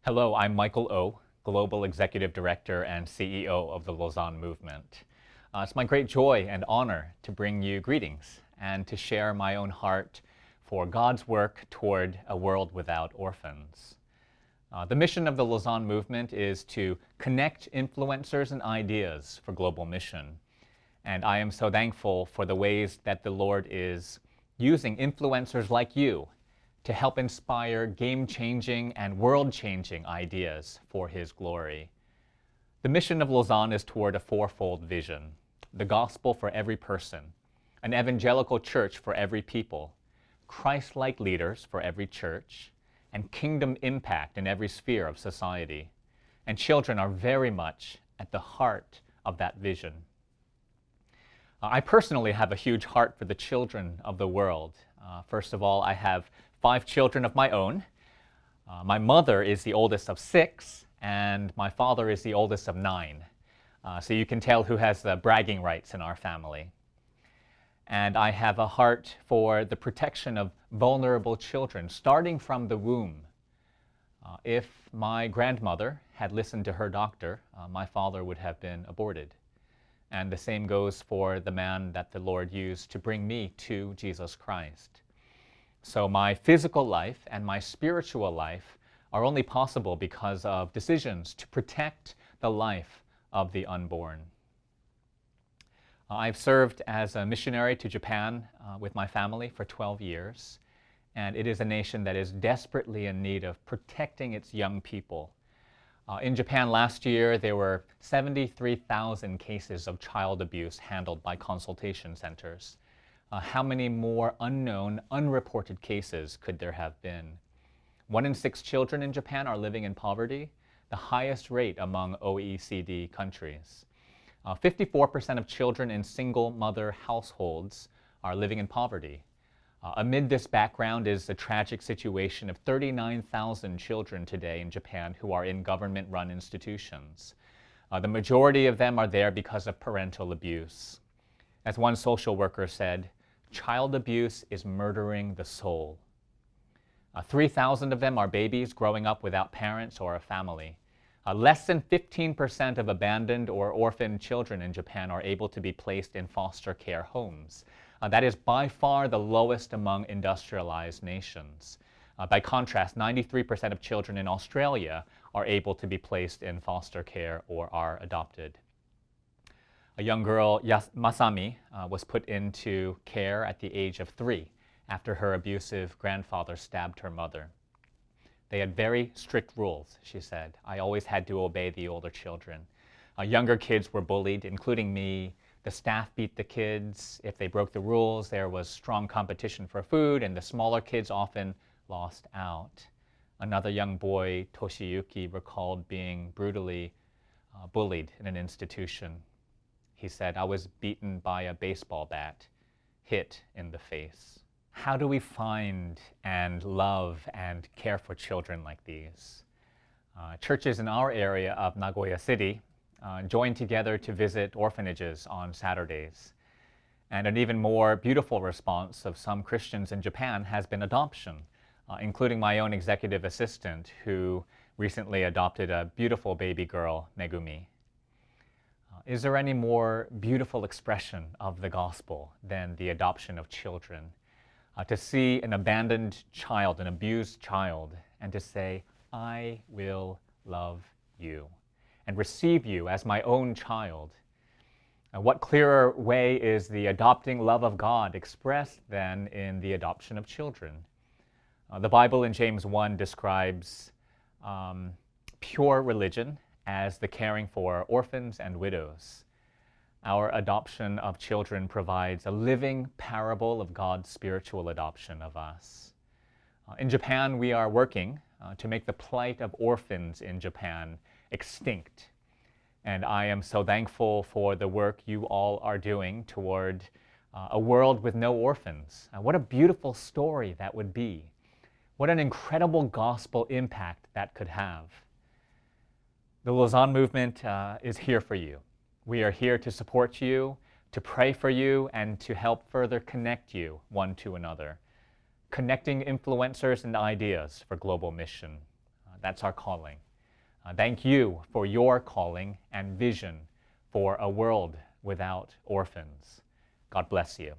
Hello, I'm Michael O, Global Executive Director and CEO of the Lausanne Movement. It's my great joy and honor to bring you greetings and to share my own heart for God's work toward a world without orphans. The mission of the Lausanne Movement is to connect influencers and ideas for global mission. And I am so thankful for the ways that the Lord is using influencers like you to help inspire game-changing and world-changing ideas for His glory. The mission of Lausanne is toward a fourfold vision: the gospel for every person, an evangelical church for every people, Christ-like leaders for every church, and kingdom impact in every sphere of society. And children are very much at the heart of that vision. I personally have a huge heart for the children of the world. First of all, I have 5 children of my own. My mother is the oldest of 6, and my father is the oldest of 9. So you can tell who has the bragging rights in our family. And I have a heart for the protection of vulnerable children, starting from the womb. If my grandmother had listened to her doctor, my father would have been aborted. And the same goes for the man that the Lord used to bring me to Jesus Christ. So my physical life and my spiritual life are only possible because of decisions to protect the life of the unborn. I've served as a missionary to Japan with my family for 12 years, and it is a nation that is desperately in need of protecting its young people. In Japan last year, there were 73,000 cases of child abuse handled by consultation centers. How many more unknown, unreported cases could there have been? 1 in 6 children in Japan are living in poverty, the highest rate among OECD countries. 54% of children in single-mother households are living in poverty. Amid this background is the tragic situation of 39,000 children today in Japan who are in government-run institutions. The majority of them are there because of parental abuse. As one social worker said, child abuse is murdering the soul. 3,000 of them are babies growing up without parents or a family. Less than 15% of abandoned or orphaned children in Japan are able to be placed in foster care homes. That is by far the lowest among industrialized nations. By contrast, 93% of children in Australia are able to be placed in foster care or are adopted. A young girl, Masami, was put into care at the age of 3 after her abusive grandfather stabbed her mother. They had very strict rules, she said. I always had to obey the older children. Younger kids were bullied, including me. The staff beat the kids. If they broke the rules, there was strong competition for food, and the smaller kids often lost out. Another young boy, Toshiyuki, recalled being brutally bullied in an institution. He said, I was beaten by a baseball bat, hit in the face. How do we find and love and care for children like these? Churches in our area of Nagoya City join together to visit orphanages on Saturdays. And an even more beautiful response of some Christians in Japan has been adoption, including my own executive assistant who recently adopted a beautiful baby girl, Megumi. Is there any more beautiful expression of the gospel than the adoption of children? To see an abandoned child, an abused child, and to say, I will love you and receive you as my own child. What clearer way is the adopting love of God expressed than in the adoption of children? The Bible in James 1 describes pure religion as the caring for orphans and widows. Our adoption of children provides a living parable of God's spiritual adoption of us. In Japan, we are working to make the plight of orphans in Japan extinct. And I am so thankful for the work you all are doing toward a world with no orphans. What a beautiful story that would be. What an incredible gospel impact that could have. The Lausanne Movement is here for you. We are here to support you, to pray for you, and to help further connect you one to another. Connecting influencers and ideas for global mission. That's our calling. Thank you for your calling and vision for a world without orphans. God bless you.